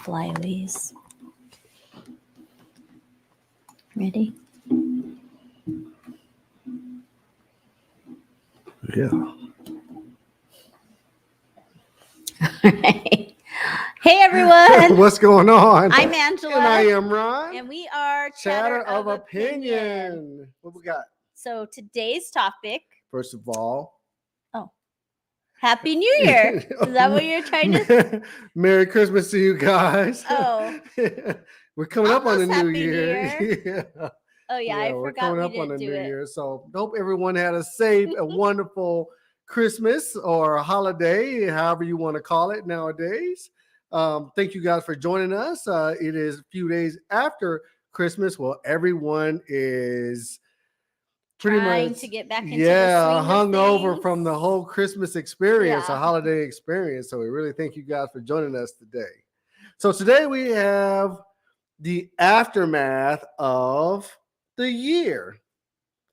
flyaways. Ready? Yeah. All right. Hey, everyone. What's going on? I'm Angela. And I am Ron. And we are Chatter of Opinion. What we got? So today's topic. First of all, Happy New Year. Is that what you're trying to? Merry Christmas to you guys. Oh. We're coming up on the Almost New Happy Year. Yeah. Oh, yeah. I We're forgot coming we up on didn't the do New it. Year. So hope everyone had a safe and wonderful Christmas or a holiday, however you want to call it nowadays. Thank you guys for joining us. It is a few days after Christmas. Well, everyone is pretty Trying much to get back into the swing of hung over things. from the whole Christmas experience, Yeah. a holiday experience. So we really thank you guys for joining us today. So today we have the aftermath of the year,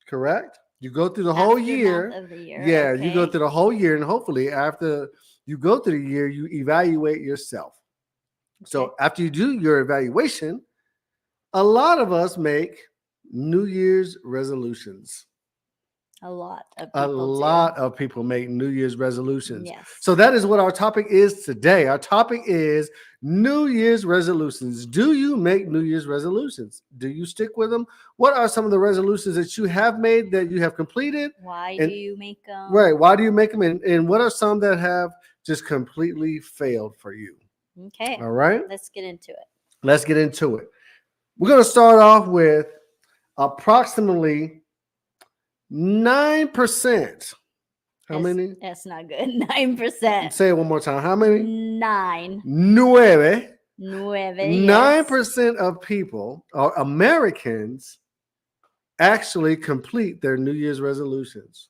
correct? You go through the whole year. Aftermath of the year. Yeah, Okay. you go through the whole year, and hopefully after you go through the year, you evaluate yourself. So after you do your evaluation, a lot of us make New Year's resolutions. A lot of A people lot of people make New Year's resolutions. Yes. So that is what our topic is today. Our topic is New Year's resolutions. Do you make New Year's resolutions? Do you stick with them? What are some of the resolutions that you have made that you have completed? Why do you make them? Right. Why do you make them? And what are some that have just completely failed for you? Okay. All right. Let's get into it. Let's get into it. We're going to start off with approximately 9%. How many? That's not good. 9%. Say it one more time. How many? 9. Nueve. 9% of people, or Americans, actually complete their New Year's resolutions.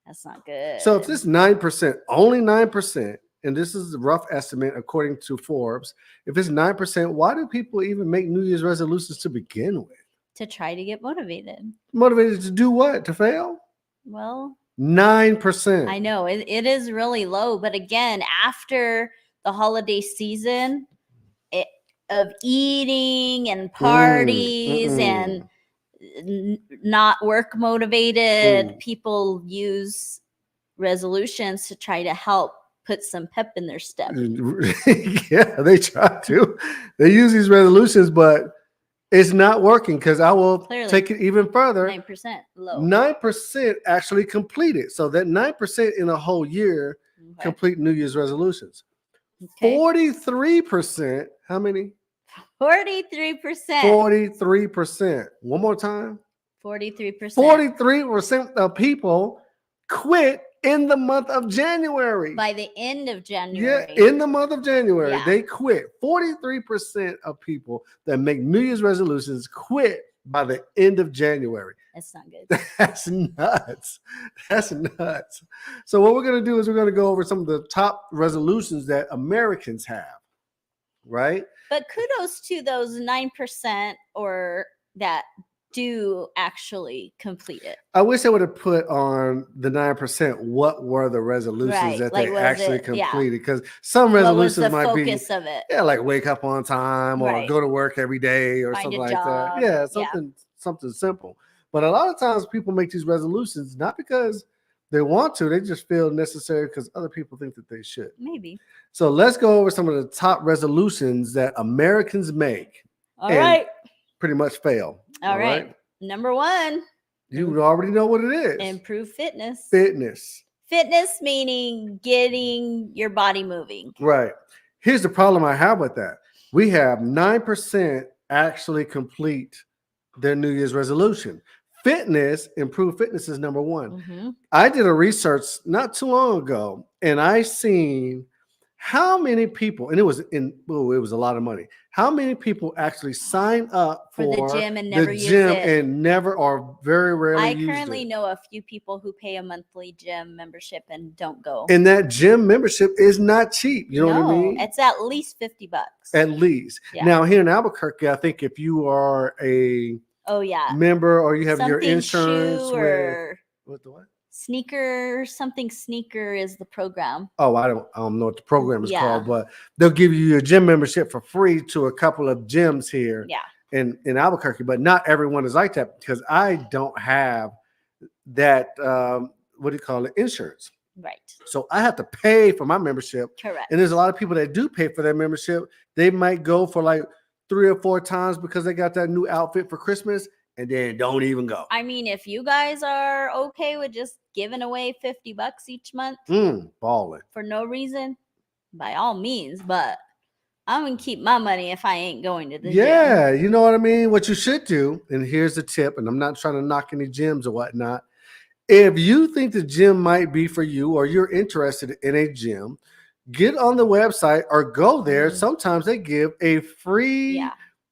That's not good. So if this 9%, only 9%, and this is a rough estimate according to Forbes, if it's 9%, why do people even make New Year's resolutions to begin with? To try to get motivated. Motivated to do what? To fail? Well, 9%. I know it is really low, but again, after the holiday season of eating and parties and not work motivated, people use resolutions to try to help put some pep in their step. Yeah, they try to. They use these resolutions, but it's not working because I will take it even further. 9% low. 9% actually completed. So that 9% in a whole year complete New Year's resolutions. 43%. How many? 43%. 43%. One more time. 43%. 43% of people quit in the month of January. By the end of January. Yeah, in the month of January, they quit. 43% of people that make New Year's resolutions quit by the end of January. That's not good. That's nuts. That's nuts. So what we're going to do is we're going to go over some of the top resolutions that Americans have, right? But kudos to those 9% or that do actually complete it. I wish I would have put on the 9% what were the resolutions that they actually completed, because some resolutions might be focus of it. Yeah, like wake up on time or go to work every day or something like that. Yeah, something simple. But a lot of times people make these resolutions not because they want to, they just feel necessary because other people think that they should. Maybe. So let's go over some of the top resolutions that Americans make. All right. Pretty much fail. All right. Number 1. You already know what it is. Improve fitness. Fitness meaning getting your body moving. Right. Here's the problem I have with that. We have 9% actually complete their New Year's resolution. Improved fitness is number 1. I did a research not too long ago, and I seen how many people, and it was a lot of money. How many people actually sign up for the gym and never use it? And never or very rarely use it? I currently know a few people who pay a monthly gym membership and don't go. And that gym membership is not cheap. You know what I mean? It's at least $50. At least. Yeah. Now here in Albuquerque, I think if you are a member or you have your insurance with the what? Sneaker is the program. Oh, I don't know what the program is Yeah. called, but they'll give you your gym membership for free to a couple of gyms here Yeah. in Albuquerque. But not everyone is like that because I don't have that what do you call it, insurance. Right. So I have to pay for my membership. Correct. And there's a lot of people that do pay for their membership. They might go for like 3 or 4 times because they got that new outfit for Christmas and then don't even go. I mean, if you guys are okay with just giving away $50 each month Balling. for no reason, by all means, but I'm gonna keep my money if I ain't going to the gym. Yeah, you know what I mean? What you should do, and here's the tip, and I'm not trying to knock any gyms or whatnot. If you think the gym might be for you or you're interested in a gym, get on the website or go there. Sometimes they give a free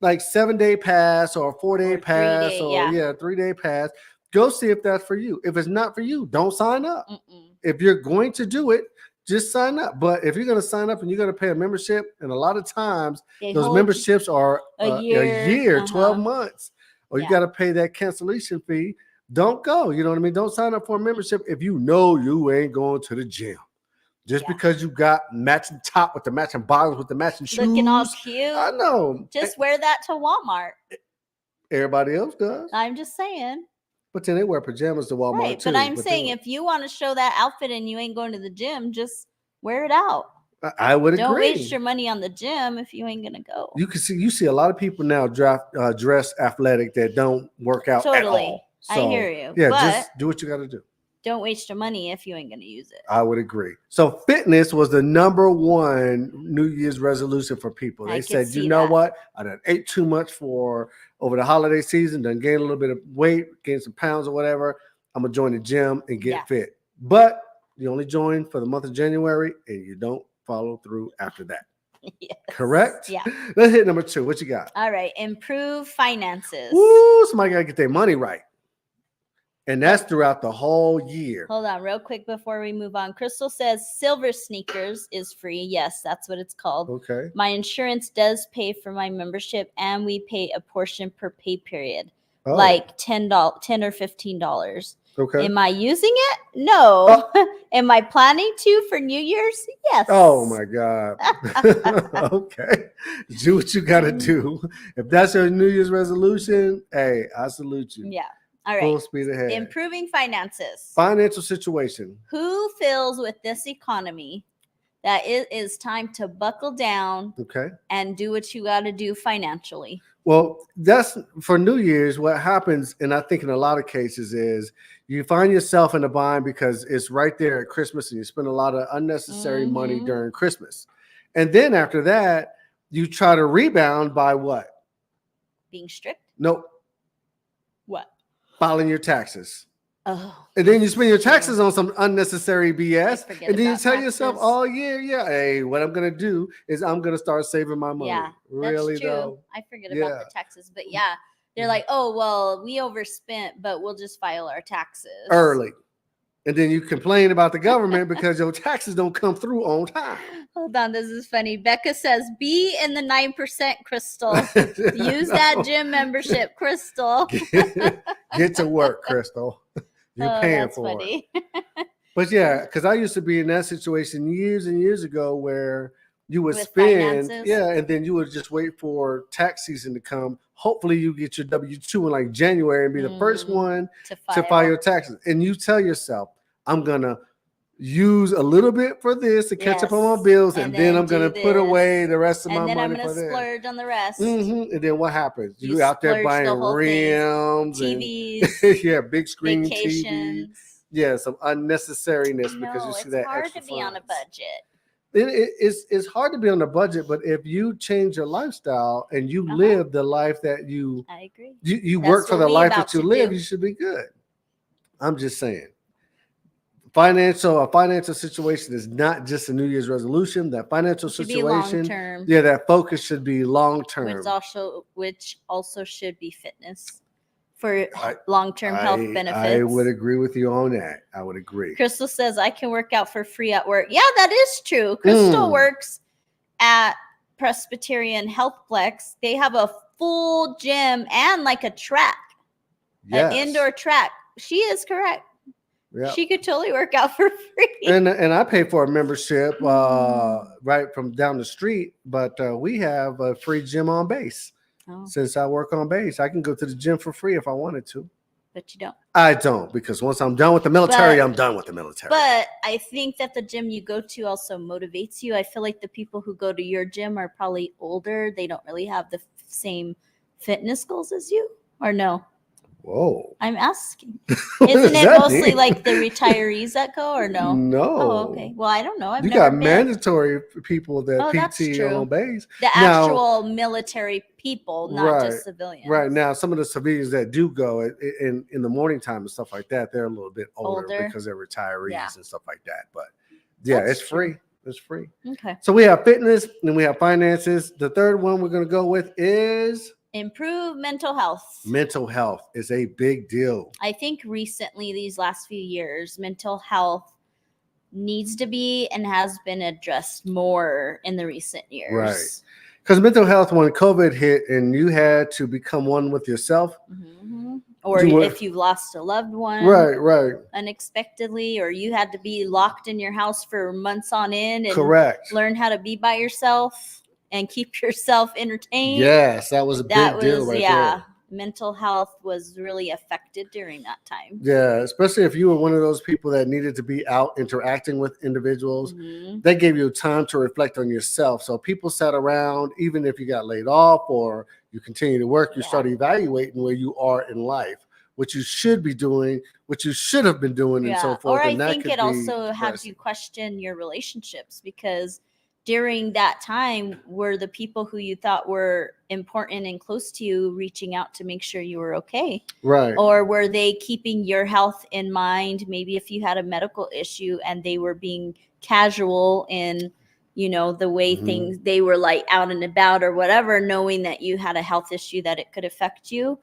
like 7-day pass or a 4-day pass 3-day pass. Go see if that's for you. If it's not for you, don't sign up. If you're going to do it, just sign up. But if you're going to sign up and you're going to pay a membership, and a lot of times those memberships are a year, 12 months, or you got to pay that cancellation fee. Don't go. You know what I mean? Don't sign up for a membership if you know you ain't going to the gym. Just because you got matching top with the matching bottoms with the matching shoes. Looking all cute. I know. Just wear that to Walmart. Everybody else does. I'm just saying. But then they wear pajamas to Walmart right, too. But I'm saying if you want to show that outfit and you ain't going to the gym, just wear it out. I would agree. Don't waste your money on the gym if you ain't gonna go. You see a lot of people now dress athletic that don't work out at all. So, I hear you. Yeah, but just do what you got to do. Don't waste your money if you ain't gonna use it. I would agree. So fitness was the number one New Year's resolution for people. They said, you know what? I done ate too much for over the holiday season, done gained a little bit of weight, gained some pounds or whatever. I'm gonna join the gym and get fit. But you only join for the month of January and you don't follow through after that. Yes. Correct? Yeah. Let's hit number 2. What you got? All right. Improve finances. Woo, somebody gotta get their money right. And that's throughout the whole year. Hold on real quick before we move on. Crystal says silver sneakers is free. Yes, that's what it's called. Okay. My insurance does pay for my membership and we pay a portion per pay period. Like $10 or $15. Okay. Am I using it? No. Am I planning to for New Year's? Yes. Oh my God. Okay. Do what you gotta do. If that's your New Year's resolution, hey, I salute you. Yeah. All right. Full speed ahead. Improving finances. Financial situation. Who feels with this economy that it is time to buckle down and do what you got to do financially? Well, that's for New Year's. What happens, and I think in a lot of cases, is you find yourself in a bind because it's right there at Christmas and you spend a lot of unnecessary money during Christmas. And then after that, you try to rebound by what? Being strict? Nope. What? Filing your taxes. Oh. And then you spend your taxes on some unnecessary BS. And then you tell taxes. yourself all year, hey, what I'm going to do is I'm going to start saving my money. Yeah, really, that's true. though? I forget about the taxes. But yeah, they're like, oh, well, we overspent, but we'll just file our taxes. Early. And then you complain about the government because your taxes don't come through on time. Hold on, this is funny. Becca says, be in the 9%, Crystal. Use that gym membership, Crystal. Get to work, Crystal. You're paying for it. But yeah, because I used to be in that situation years and years ago where you would spend, and then you would just wait for tax season to come. Hopefully you get your W-2 in like January and be the first one to file your taxes. And you tell yourself, I'm going to use a little bit for this to catch up on my bills, and then I'm going to put away the rest of my money for this. And then I'm going to splurge on the rest. And then what happens? You out there buying rims, TVs, big screen TVs. Yeah, some unnecessariness because you see that extra it's hard to be on a budget. It's hard to be on a budget, but if you change your lifestyle and you live the life that I agree. You work for the life that you live, you should be good. I'm just saying. A financial situation is not just a New Year's resolution. That financial situation, that focus should be long term. Which also should be fitness for long-term health benefits. I would agree with you on that. I would agree. Crystal says I can work out for free at work. Yeah, that is true. Crystal works at Presbyterian Healthplex. They have a full gym and like a track, an indoor track. She is correct. Yeah. She could totally work out for free. And I pay for a membership right from down the street, but we have a free gym on base. Oh, Since I work on base, I can go to the gym for free if I wanted to. but you don't. I don't, because once I'm done with the military, But- I'm done with the military. But I think that the gym you go to also motivates you. I feel like the people who go to your gym are probably older. They don't really have the same fitness goals as you, or no? Whoa. I'm asking. What Isn't does it that mostly mean? like the retirees that go, or no? No. Oh, okay. Well, I don't know. I've You never got been. mandatory people that Oh, that's PT true. on base. The Now- actual military people, not Right, just civilians. Right now, some of the civilians that do go in the morning time and stuff like that, they're a little bit older. Older. Because they're retirees Yeah. and stuff like that. But yeah, That's it's true. free. It's free. Okay. So we have fitness and we have finances. The third one we're going to go with is Improve mental health. mental health. Is a big deal. I think recently, these last few years, mental health needs to be and has been addressed more in the recent years. Right. Because mental health, when COVID hit and you had to become one with yourself. Mhm. Or You were- if you've lost a loved one Right. unexpectedly, or you had to be locked in your house for months on end and Correct. learn how to be by yourself and keep yourself entertained. Yes, that was a That big deal was, right yeah. there. Mental health was really affected during that time. Yeah, especially if you were one of those people that needed to be out interacting with individuals. Mhm. They gave you time to reflect on yourself. So people sat around, even if you got laid off or you continue to work, you Yeah. start evaluating where you are in life, what you should be doing, what you should have been doing, and so Yeah. forth. Or I and that think could it be also had depressing. you question your relationships, because during that time were the people who you thought were important and close to you reaching out to make sure you were okay? Right. Or were they keeping your health in mind? Maybe if you had a medical issue and they were being casual in, the way Mhm. things, they were like out and about or whatever, knowing that you had a health issue that it could affect you.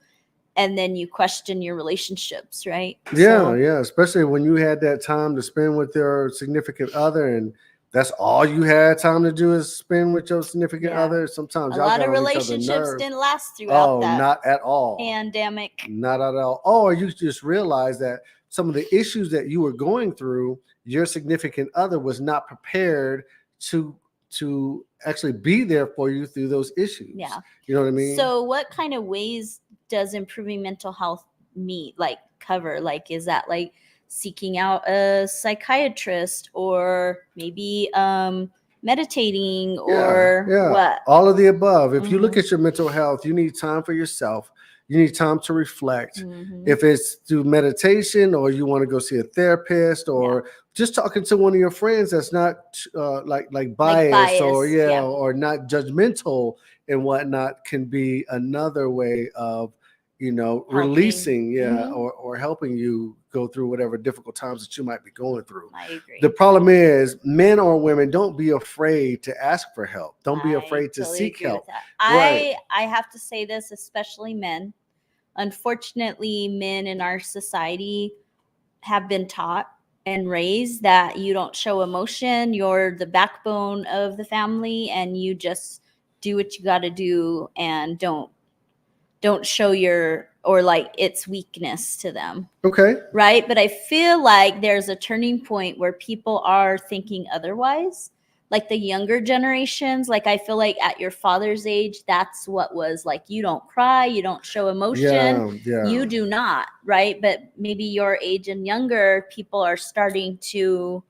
And then you question your relationships, right? Yeah, yeah. Especially when you had that time to spend with your significant other, and that's all you had time to do is spend with your significant Yeah. other. Sometimes A y'all lot got of on each other's relationships nerves. didn't last throughout Oh, that not at all. pandemic. Not at all. Or you just realize that some of the issues that you were going through, your significant other was not prepared to actually be there for you through those issues. Yeah. You know what I mean? So what kind of ways does improving mental health cover? Like, is that like seeking out a psychiatrist, or maybe meditating, or what? All of the above. If you look Mhm. at your mental health, you need time for yourself. You need time to reflect. Mhm. If it's through meditation, or you want to go see a therapist, or just talking to one of your friends that's not like biased, or biased, yeah. or not judgmental and whatnot, can be another way of releasing, Mhm. or helping you go through whatever difficult times that you might be going through. I agree. The problem is, men or women, don't be afraid to ask for help. Don't be I afraid to totally seek agree with help. that. Right. I have to say this, especially men. Unfortunately, men in our society have been taught and raised that you don't show emotion. You're the backbone of the family, and you just do what you got to do, and don't show it's weakness to them. Okay. Right. But I feel like there's a turning point where people are thinking otherwise. Like the younger generations, like I feel like at your father's age, that's what was like, you don't cry, you don't show emotion, Yeah. you do not, right? But maybe your age and younger, people are starting to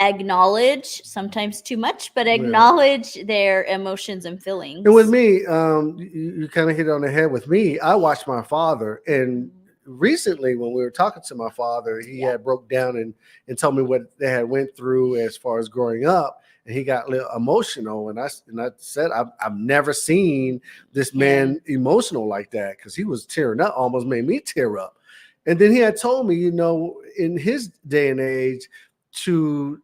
acknowledge, sometimes too much, but acknowledge their emotions and feelings. And with me, you kind of hit on the head with me. I watched my father, and recently when we were talking to my father, he had broke down and told me what they had went through as far as growing up, and he got a little emotional. And I said, I've never seen this man emotional like that, because he was tearing up, almost made me tear up. And then he had told me, in his day and age, to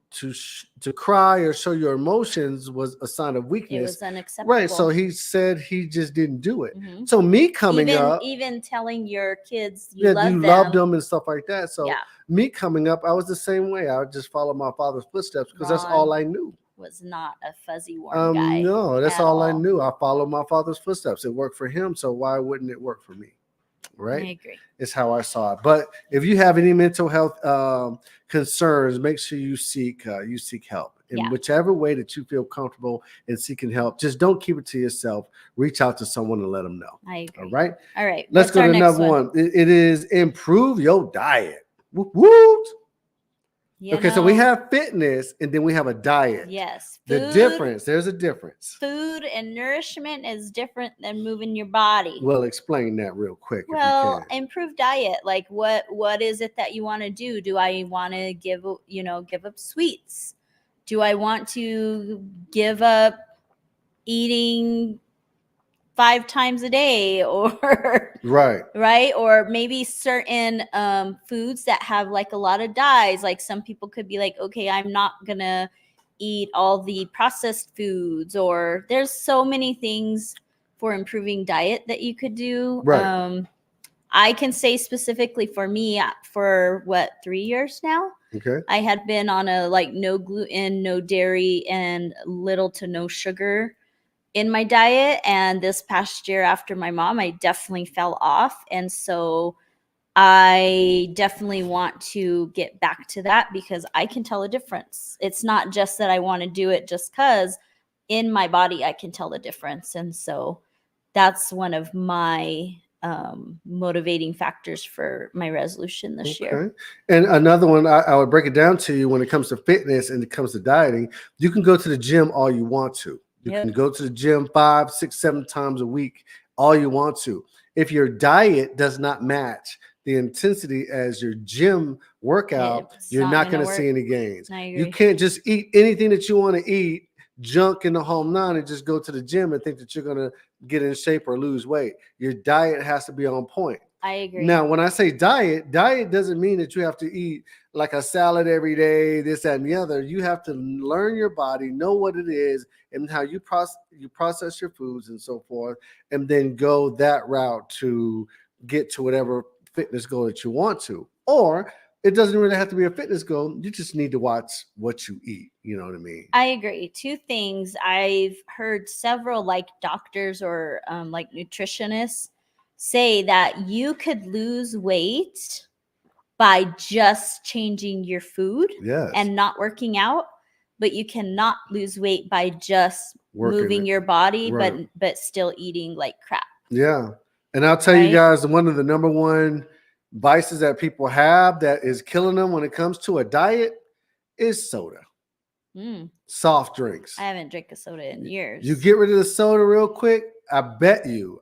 cry or show your emotions was a sign of weakness. It was unacceptable. Right. So he said he just didn't do it. Mhm. So me coming up, even telling your kids you love loved them and stuff like that. So Yeah. me coming up, I was the same way. I would just follow my father's footsteps, because that's all I knew. Was not a fuzzy warm guy. No, that's at all I knew. I followed my father's footsteps. It worked for him, so why wouldn't it work for me? right? I agree. Is how I saw it. But if you have any mental health concerns, make sure you seek help in Yeah. whichever way that you feel comfortable in seeking help. Just don't keep it to yourself. Reach out to someone and let them know. I agree. All right. All right. Let's What's go our to next another one. It is improve your diet. Woot, woot. You Okay, so we know, have fitness and then we have a diet. yes. The difference, there's a difference. Food and nourishment is different than moving your body. Well, explain that real quick if you Well, can. improved diet. Like what is it that you want to do? Do I want to give up sweets? Do I want to give up eating 5 times a day or Right. right? Or maybe certain foods that have like a lot of dyes. Like some people could be like, okay, I'm not gonna eat all the processed foods, or there's so many things for improving diet that you could do. Right. I can say specifically for me, for what, 3 years now, Okay. I had been on a like no gluten, no dairy, and little to no sugar in my diet. And this past year after my mom, I definitely fell off. And so I definitely want to get back to that because I can tell a difference. It's not just that I want to do it just because in my body I can tell the difference. And so that's one of my motivating factors for my resolution this year. Okay. And another one, I would break it down to you when it comes to fitness and it comes to dieting. You can go to the gym all you want to. You Yep. can go to the gym 5, 6, 7 times a week, all you want to. If your diet does not match the intensity as your gym workout, It's you're not gonna going to see work. any gains. I You agree. can't just eat anything that you want to eat, junk in the home nine, and just go to the gym and think that you're going to get in shape or lose weight. Your diet has to be on point. I agree. Now, when I say diet doesn't mean that you have to eat like a salad every day, this, that, and the other. You have to learn your body, know what it is, and how you process your foods and so forth, and then go that route to get to whatever fitness goal that you want to. Or it doesn't really have to be a fitness goal. You just need to watch what you eat. You know what I mean? I agree. 2 things. I've heard several like doctors or like nutritionists say that you could lose weight by just changing your food Yes. and not working out, but you cannot lose weight by just Working moving it. your body, Right. but still eating like crap. Yeah. And I'll tell you Right? guys, one of the number one vices that people have that is killing them when it comes to a diet is soda, Mm, soft drinks. I haven't drank a soda in years. You get rid of the soda real quick, I bet you,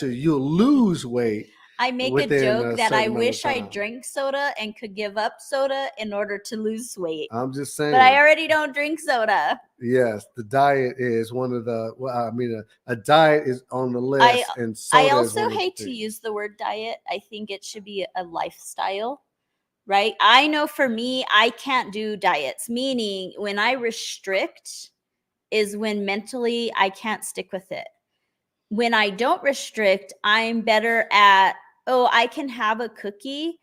you'll lose weight. I make a within joke a that I certain amount of wish I time. drank soda and could give up soda in order to lose weight. I'm just saying. But I already don't drink soda. Yes, the diet is one of the. Well, I mean, a diet is on the list, and soda I is also one of the hate to things. use the word diet. I think it should be a lifestyle, right? I know for me, I can't do diets, meaning when I restrict is when mentally I can't stick with it. When I don't restrict, I'm better at, oh, I can have a cookie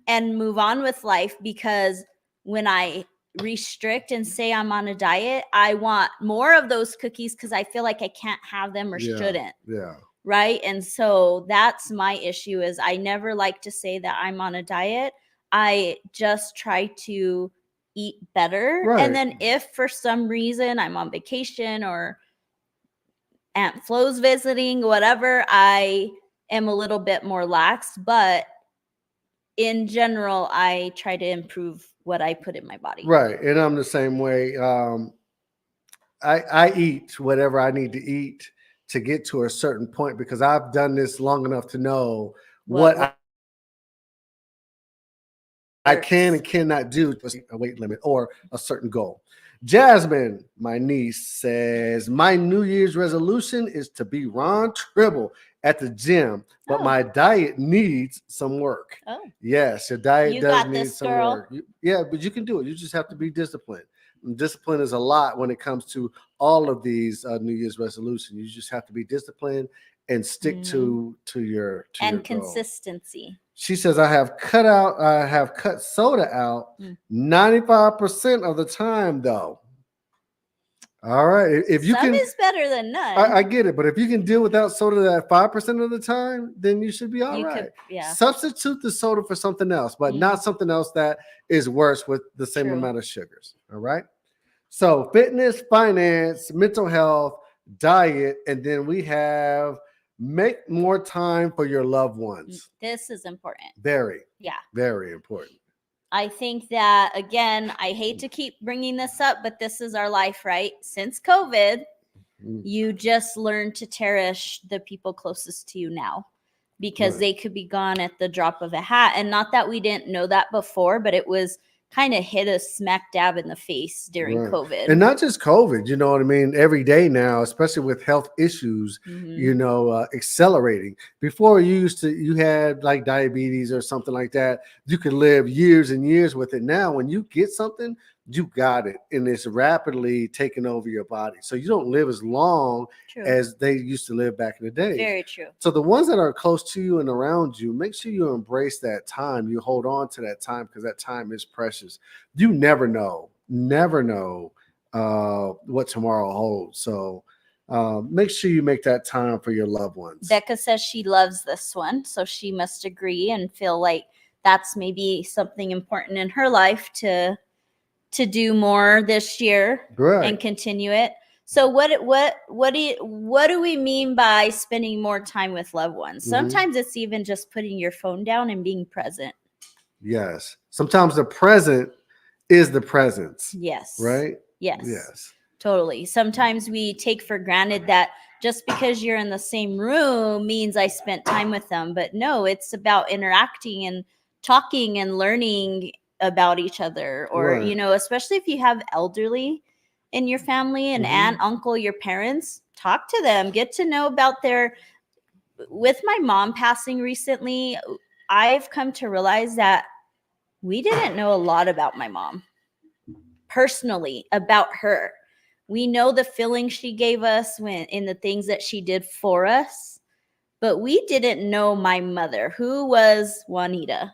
and move on with life, because when I restrict and say I'm on a diet, I want more of those cookies because I feel like I can't have them or Yeah. shouldn't. Yeah. Right. And so that's my issue, is I never like to say that I'm on a diet. I just try to eat better. Right. And then if for some reason I'm on vacation or Aunt Flo's visiting, whatever, I am a little bit more lax. But in general, I try to improve what I put in my body. Right. And I'm the same way. I eat whatever I need to eat to get to a certain point because I've done this long enough to know what I can and cannot do to a weight limit or a certain goal. Jasmine, my niece, says, my New Year's resolution is to be Ron Tribble at the gym, but Oh. my diet needs some work. Oh, Yes, your diet You does got need this, some girl. work. Yeah, but you can do it. You just have to be disciplined. And discipline is a lot when it comes to all of these New Year's resolutions. You just have to be disciplined and stick to your and goal. consistency. She says, I have cut soda out 95% of the time, though. All right. If you Some can, is better than none. I get it, but if you can deal without soda that 5% of the time, then you should be all You right. could, yeah. Substitute the soda for something else, but not something else that is worse with the same True. amount of sugars. All right. So fitness, finance, mental health, diet, and then we have make more time for your loved ones. This is important. Very, Yeah. very important. I think that, again, I hate to keep bringing this up, but this is our life, right? Since COVID, you just learn to cherish the people closest to you now, because they could be gone at the drop of a hat. And not that we didn't know that before, but it was kind of hit us smack dab in the face during COVID. And not just COVID, you know what I mean? Every day now, especially with health issues, you know, accelerating. Before you had like diabetes or something like that, you could live years and years with it. Now, when you get something, you got it, and it's rapidly taking over your body. So you don't live as long as they used to live back in the day. Very true. So the ones that are close to you and around you, make sure you embrace that time. You hold on to that time, because that time is precious. You never know what tomorrow holds. So make sure you make that time for your loved ones. Becca says she loves this one, so she must agree and feel like that's maybe something important in her life to do more this year and continue it. So what do we mean by spending more time with loved ones? Sometimes it's even just putting your phone down and being present. Yes. Sometimes the present is the presence. Yes. Right? Yes. Yes. Totally. Sometimes we take for granted that just because you're in the same room means I spent time with them. But no, it's about interacting and talking and learning about each other, or you know, especially if you have elderly in your family, an aunt, uncle, your parents, talk to them, get to know about with my mom passing recently, I've come to realize that we didn't know a lot about my mom personally, about her. We know the feeling she gave us in the things that she did for us, but we didn't know my mother, who was Juanita.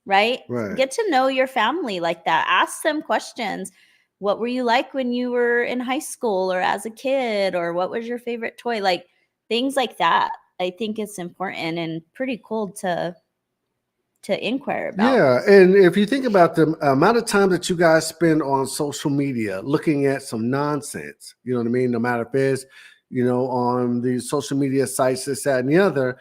Right? Get to know your family like that. Ask them questions. What were you like when you were in high school or as a kid? Or what was your favorite toy? Like things like that. I think it's important and pretty cool to inquire about. Yeah, and if you think about the amount of time that you guys spend on social media looking at some nonsense, you know what I mean? No matter if it's, you know, on the social media sites, this, that, and the other,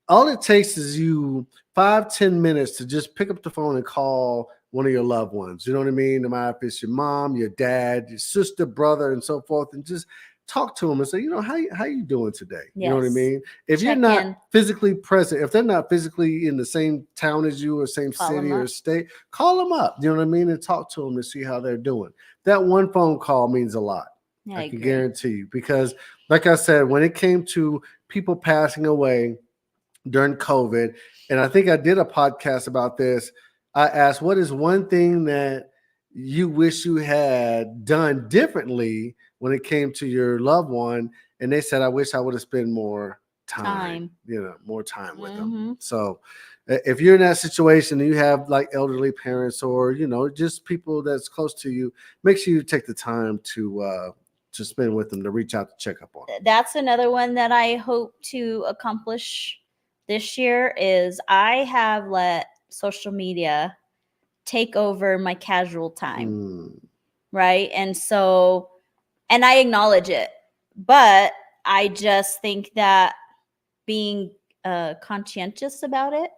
all it takes is you 5-10 minutes to just pick up the phone and call one of your loved ones. You know what I mean? No matter if it's your mom, your dad, your sister, brother, and so forth, and just talk to them and say, you know, how you doing today? You know what I mean? If you're not physically present, if they're not physically in the same town as you or same city or state, call them up. You know what I mean? And talk to them to see how they're doing. That one phone call means a lot. I can guarantee you, because like I said, when it came to people passing away during COVID, and I think I did a podcast about this, I asked, what is one thing that you wish you had done differently when it came to your loved one? And they said, I wish I would have spent more time. You know, more time with them. So if you're in that situation and you have like elderly parents, or, you know, just people that's close to you, make sure you take the time to spend with them, to reach out to check up on them. That's another one that I hope to accomplish this year. Is I have let social media take over my casual time. Right? And so, and I acknowledge it, but I just think that being conscientious about it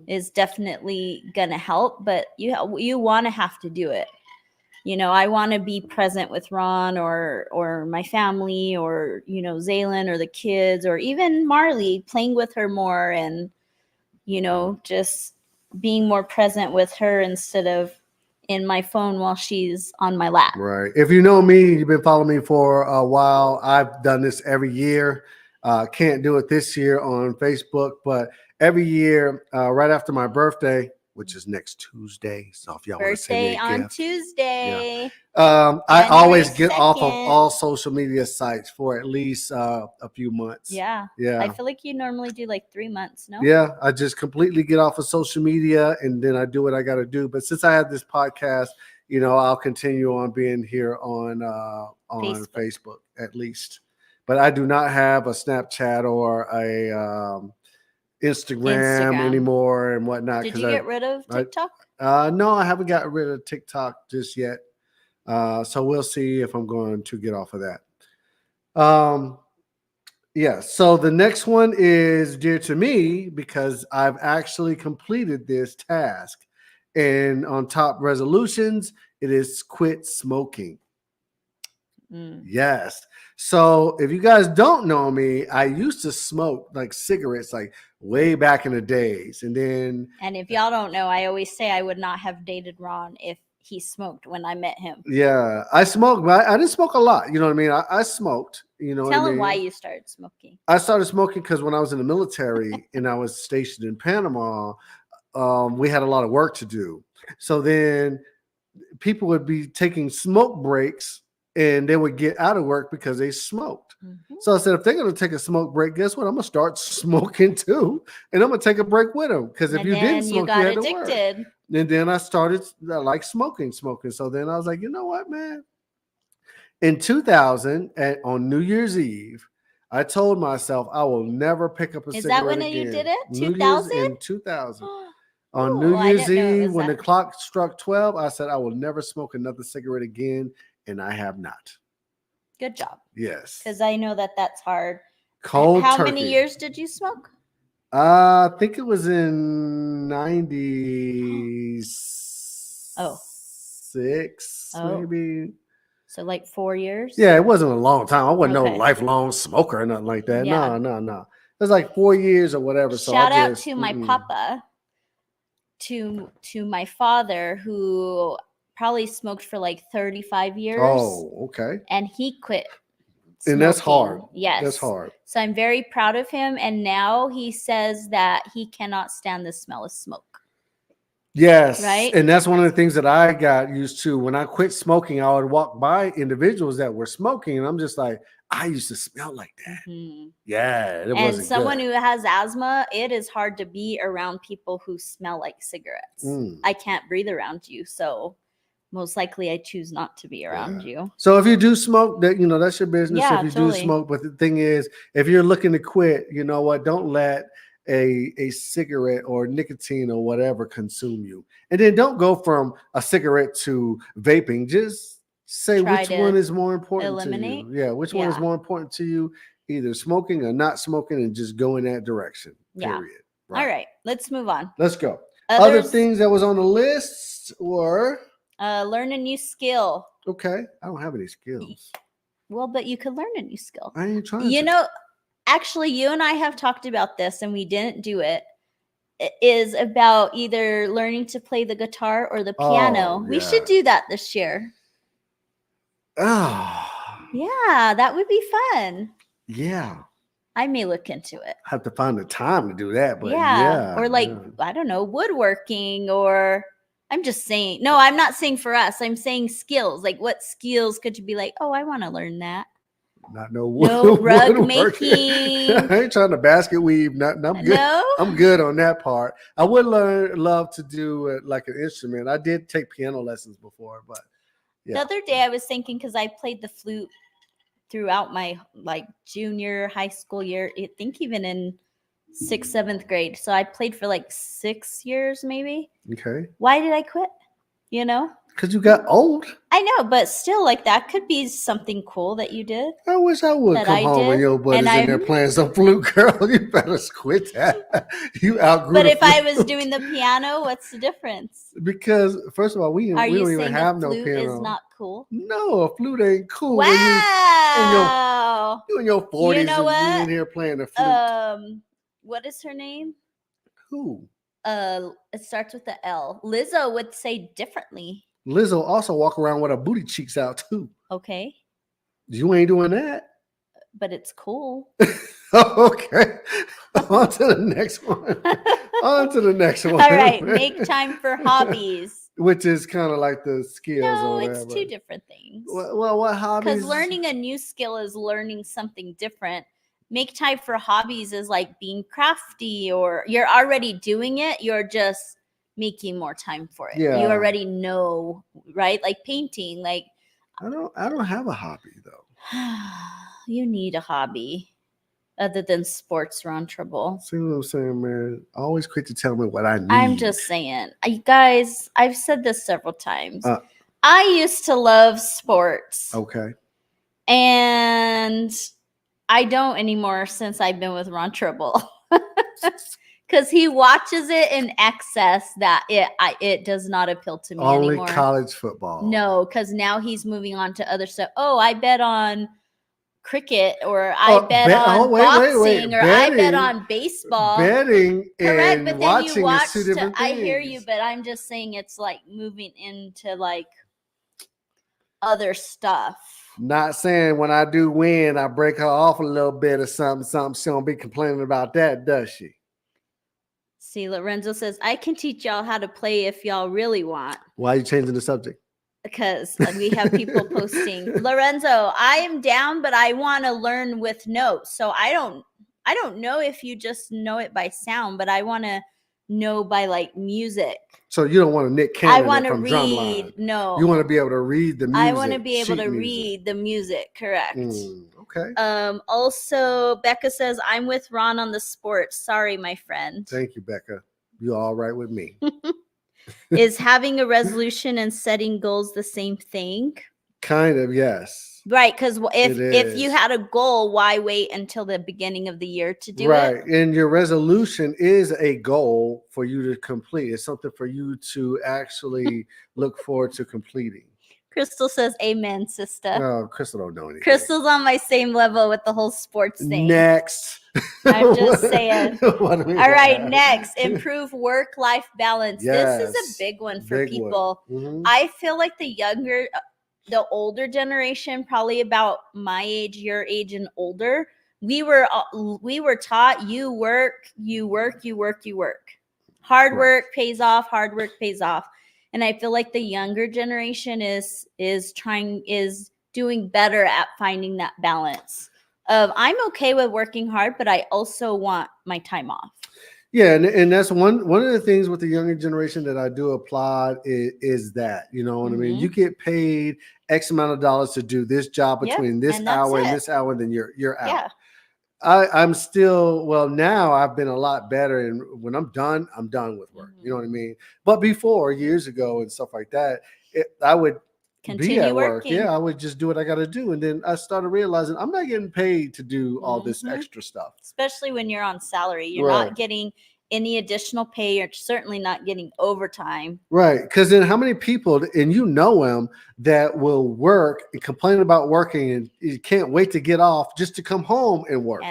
is definitely gonna help. But you want to have to do it. You know, I want to be present with Ron or my family, or, you know, Zaylin or the kids, or even Marley, playing with her more, and, you know, just being more present with her instead of in my phone while she's on my lap. Right. If you know me, you've been following me for a while. I've done this every year. Can't do it this year on Facebook, but every year, right after my birthday, which is next Tuesday. So if y'all want to send me a on gift, Tuesday. I always get off of all social media sites for at least a few months. Yeah. I feel like you normally do like 3 months, no? Yeah, I just completely get off of social media, and then I do what I got to do. But since I have this podcast, I'll continue on being here on Facebook at least. But I do not have a Snapchat or a Instagram anymore and whatnot. Did you get rid of TikTok? No, I haven't got rid of TikTok just yet. So we'll see if I'm going to get off of that. Yeah. So the next one is dear to me because I've actually completed this task. And on top resolutions, it is quit smoking. Yes. So if you guys don't know me, I used to smoke like cigarettes like way back in the days. And if y'all don't know, I always say I would not have dated Ron if he smoked when I met him. Yeah, I smoked, but I didn't smoke a lot. You know what I mean? I smoked. Tell him why you started smoking. I started smoking because when I was in the military and I was stationed in Panama, we had a lot of work to do. So then people would be taking smoke breaks and they would get out of work because they smoked. So I said, if they're going to take a smoke break, guess what? I'm going to start smoking too. And I'm going to take a break with them. Because if you didn't smoke, you had to work. And then I started like smoking. So then I was like, you know what, man? In 2000, on New Year's Eve, I told myself I will never pick up a cigarette again. Is that when you did it? 2000? In 2000. On New Year's Eve, when the clock struck 12, I said I will never smoke another cigarette again. And I have not. Good job. Yes. Because I know that's hard. Cold How turkey. many years did you smoke? I think it was in 96, maybe. So like 4 years? Yeah, it wasn't a long time. I wasn't no lifelong smoker or nothing like that. Yeah. No. It was like 4 years or whatever. So Shout out to my papa, to my father, who probably smoked for like 35 years. Oh, okay. And he quit smoking. And that's hard. Yes. That's hard. So I'm very proud of him. And now he says that he cannot stand the smell of smoke. Yes. Right. And that's one of the things that I got used to. When I quit smoking, I would walk by individuals that were smoking. And I'm just like, I used to smell like that. Yeah. And someone who has asthma, it is hard to be around people who smell like cigarettes. I can't breathe around you. So most likely I choose not to be around you. So if you do smoke, that's your business. If you do smoke, but the thing is, if you're looking to quit, you know what? Don't let a cigarette or nicotine or whatever consume you. And then don't go from a cigarette to vaping. Just say which one is more important to you. Yeah, which one is more important to you? Either smoking or not smoking, and just go in that direction. Period. Right. All right, let's move on. Let's go. Other things that was on the list were learn a new skill. Okay. I don't have any skills. Well, but you could learn a new skill. I ain't trying Actually, you and I have talked about this and we didn't do it. It is about either learning to play the guitar or the piano. We should do that this year. Oh. Yeah, that would be fun. Yeah. I may look into it. I have to find the time to do that, but or I don't know, woodworking, or I'm just saying. No, I'm not saying for us. I'm saying skills. Like, what skills could you be like? Oh, I want to learn that. Not no rug making. I ain't trying to basket weave. I'm good. No? I'm good on that part. I would love to do like an instrument. I did take piano lessons before, but the other day I was thinking, because I played the flute throughout my junior high school year. I think even in 6th, 7th grade. So I played for 6 years, maybe. Okay. Why did I quit? Because you got old. I know, but still, that could be something cool that you did. I wish I would come home and your buddy's in there playing some flute, girl. You better quit that. You outgrew. But if I was doing the piano, what's the difference? Because first of all, we don't even have no piano. Flute is not cool? No, a flute ain't cool. Wow. You in your 40s you know and you in here playing the flute. What is her name? Who? It starts with the L. Lizzo would say differently. Lizzo also walk around with her booty cheeks out too. Okay. You ain't doing that. But it's cool. Okay. On to the next one. All right. Make time for hobbies. Which is kind of like the skills. No, it's two different things. Well, what hobbies? Because learning a new skill is learning something different. Make time for hobbies is like being crafty, or you're already doing it. You're just making more time for it. Yeah. You already know, right? Like painting, like I don't have a hobby though. you need a hobby other than sports. We're on trouble. See what I'm saying, man? Always quick to tell me what I need. I'm just saying, you guys, I've said this several times. Uh, I used to love sports. Okay. And I don't anymore since I've been with Ron Trouble. Because he watches it in excess that it does not appeal to me Only anymore. college football. No, because now he's moving on to other stuff. Oh, I bet on cricket, or I bet on boxing, or I bet on baseball. Betting Correct, and but then watching you watch. is two different things. I hear you, but I'm just saying it's like moving into like other stuff. Not saying when I do win, I break her off a little bit or something. She don't be complaining about that, does she? See, Lorenzo says, I can teach y'all how to play if y'all really want. Why are you changing the subject? Because we have people posting. Lorenzo, I am down, but I want to learn with notes. So I don't know if you just know it by sound, but I want to know by like music. So you don't want to Nick Cannon I want to from read. Drumline. No. You want to be able to read the music. I want to be able to read the music. Correct. Okay. Also, Becca says, I'm with Ron on the sports. Sorry, my friend. Thank you, Becca. You're all right with me. Is having a resolution and setting goals the same thing? Kind of, yes. Right, because if you had a goal, why wait until the beginning of the year to do it? Right, and your resolution is a goal for you to complete. It's something for you to actually look forward to completing. Crystal says, amen, sister. Oh, Crystal don't know anything. Crystal's on my same level with the whole sports thing. Next. I'm just saying. All right, next. Improve work-life balance. Yes. This is a big one for Big people. one. Mm-hmm. I feel like the older generation, probably about my age, your age, and older, we were taught you work. Hard work pays off. Hard work pays off. And I feel like the younger generation is doing better at finding that balance of I'm okay with working hard, but I also want my time off. Yeah, and that's one of the things with the younger generation that I do applaud is that, you know what I mean? You get paid X amount of dollars to do this job between this hour and this hour, and then you're out. Yeah. I'm still, well, now I've been a lot better, and when I'm done with work. You know what I mean? But before, years ago and stuff like that, I would continue be at working. work. Yeah, I would just do what I got to do. And then I started realizing I'm not getting paid to do all this extra stuff. Especially when you're on salary. You're not getting any additional pay. You're certainly not getting overtime. Right. Because then how many people, and you know them, that will work and complain about working and you can't wait to get off just to come home and work.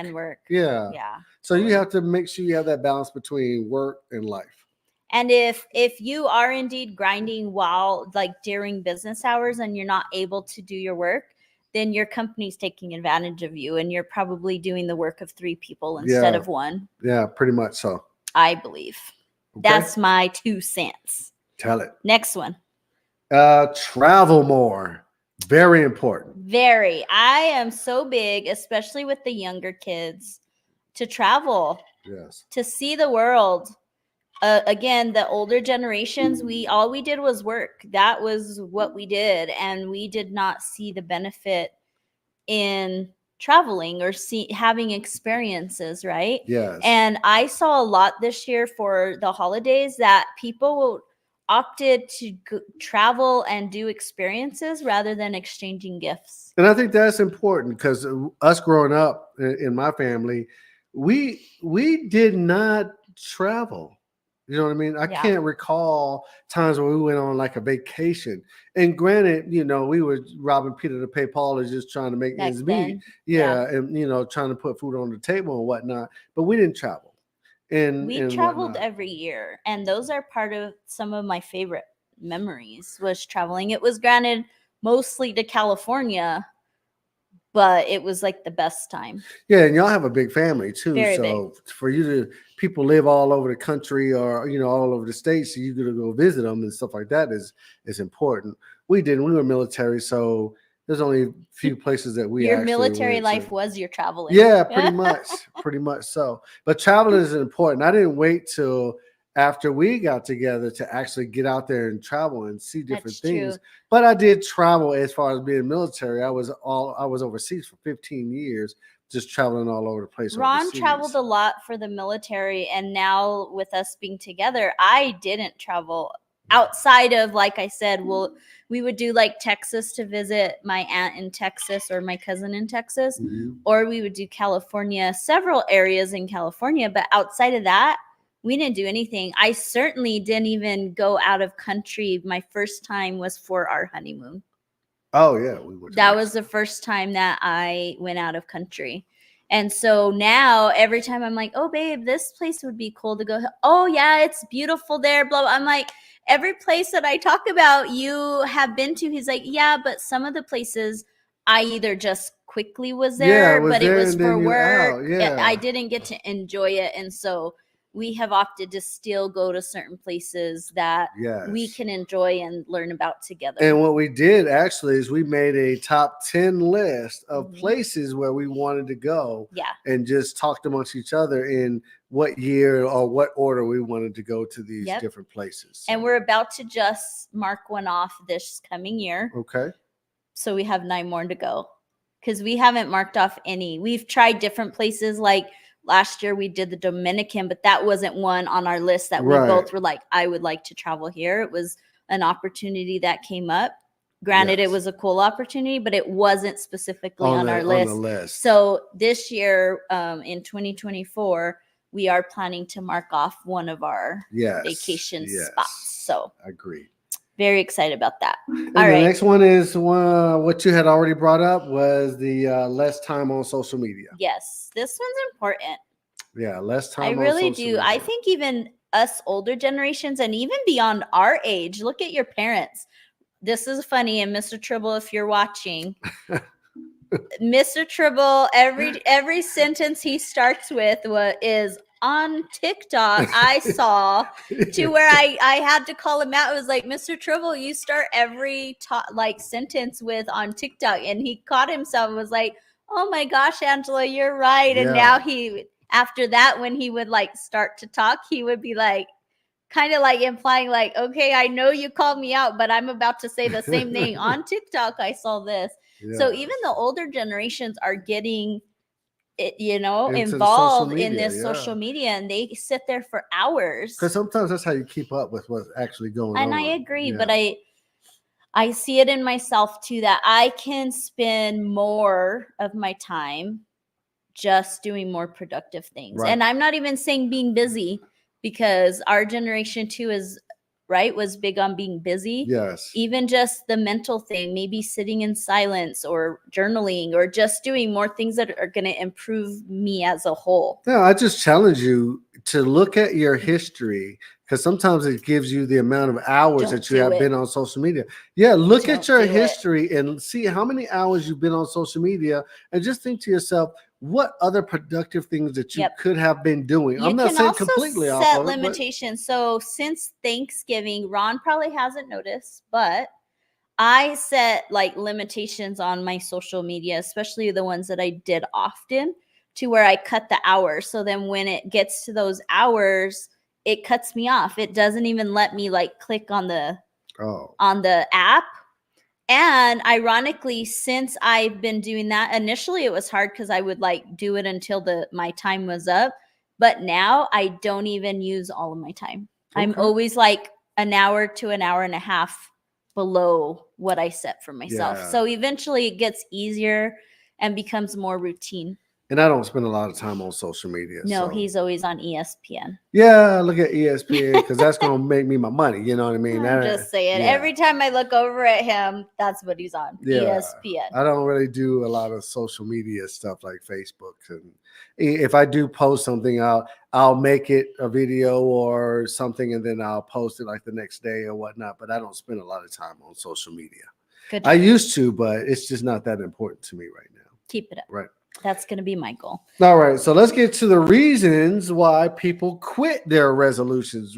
Yeah. Yeah. So you have to make sure you have that balance between work and life. And if you are indeed grinding while like during business hours and you're not able to do your work, then your company's taking advantage of you and you're probably doing the work of 3 people instead of 1. Yeah, pretty much so. I believe. Okay. That's my 2 cents. Tell it. Next one. Travel more. Very important. Very. I am so big, especially with the younger kids, to travel. Yes. To see the world. Again, the older generations, all we did was work. That was what we did. And we did not see the benefit in traveling or having experiences, right? Yes. And I saw a lot this year for the holidays that people opted to travel and do experiences rather than exchanging gifts. And I think that's important because us growing up in my family, we did not travel. You know what I mean? I can't recall times where we went on like a vacation. And granted, you know, we were robbing Peter to pay Paul or just trying to make ends meet. Yeah. And, you know, trying to put food on the table and whatnot. But we didn't travel. We traveled every year. And those are part of some of my favorite memories was traveling. It was granted mostly to California, but it was like the best time. Yeah, and y'all have a big family too. Very so big. For you to people live all over the country or you know all over the states, so you gotta go visit them and stuff like that is important. We didn't. We were military, so there's only a few places that we. Your military life was your traveling. Yeah, pretty much so. But traveling is important. I didn't wait till after we got together to actually get out there and travel and see different That's things. true. But I did travel as far as being military. I was overseas for 15 years, just traveling all over the place. Ron overseas. traveled a lot for the military, and now with us being together, I didn't travel outside of, like I said, we would do like Texas to visit my aunt in Texas or my cousin in Texas, Mhm. or we would do California, several areas in California. But outside of that, we didn't do anything. I certainly didn't even go out of country. My first time was for our honeymoon. Oh yeah, we went to That was Mexico. the first time that I went out of country. And so now every time I'm like, oh, babe, this place would be cool to go. Oh, yeah, it's beautiful there. Blah, blah. I'm like, every place that I talk about, you have been to. He's like, yeah, but some of the places I either just quickly was Yeah, there, but it there was and for then you work. out. Yeah. I didn't get to enjoy it. And so we have opted to still go to certain places that we Yes. can enjoy and learn about together. And what we did actually is we made a top 10 list of Mhm. places where we wanted to go Yeah. and just talked amongst each other in what year or what order we wanted to go to these Yep. different places. And we're about to just mark one off this coming year. Okay. So we have 9 more to go because we haven't marked off any. We've tried different places. Like last year, we did the Dominican, but that wasn't one on our list that we Right. both were like, I would like to travel here. It was an opportunity that came up. Granted, Yes. it was a cool opportunity, but it wasn't specifically on our On list. the list. So this year, in 2024, we are planning to mark off one of our yes. vacation yes. spots. So I agree. very excited about that. And All the right. next one is what you had already brought up was the less time on social media. Yes, this one's important. Yeah, less time. I on really social do. media. I think even us older generations and even beyond our age, look at your parents. This is funny. And Mr. Tribble, if you're watching, Mr. Tribble, every sentence he starts with is on TikTok. I saw to where I had to call him out. It was like, Mr. Tribble, you start every sentence with on TikTok, and he caught himself and was like, oh my gosh, Angela, you're right. And now after that, when he would like start to talk, he would be like, kind of like implying like, okay, I know you called me out, but I'm about to say the same thing on TikTok. I saw this. So even the older generations are getting involved in this social media, and they sit there for hours. Because sometimes that's how you keep up with what's actually going on. And I agree, but I see it in myself too, that I can spend more of my time just doing more productive things. Right. And I'm not even saying being busy, because our generation too was big on being busy. Yes. Even just the mental thing, maybe sitting in silence or journaling or just doing more things that are going to improve me as a whole. No, I just challenge you to look at your history, because sometimes it gives you the amount of hours that you have been on social media. Yeah, look at your history and see how many hours you've been on social media, and just think to yourself, what other productive things that you could have been doing. I'm not saying completely off of it. Set limitations. So since Thanksgiving, Ron probably hasn't noticed, but I set like limitations on my social media, especially the ones that I did often, to where I cut the hours. So then when it gets to those hours, it cuts me off. It doesn't even let me like click on the app. And ironically, since I've been doing that, initially it was hard because I would like do it until my time was up. But now I don't even use all of my time. Okay. I'm always like an hour to an hour and a half below what I set for myself. Yeah. So eventually it gets easier and becomes more routine. And I don't spend a lot of time on social media. No, he's always on ESPN. Yeah, look at ESPN, because that's going to make me my money. You know what I mean? I'm just saying. Yeah. Every time I look over at him, that's what he's on. Yeah. ESPN. I don't really do a lot of social media stuff like Facebook. And if I do post something, I'll make it a video or something, and then I'll post it like the next day or whatnot. But I don't spend a lot of time on social media. Good. I used to, but it's just not that important to me right now. Keep it up. Right. That's going to be my goal. All right. So let's get to the reasons why people quit their resolutions.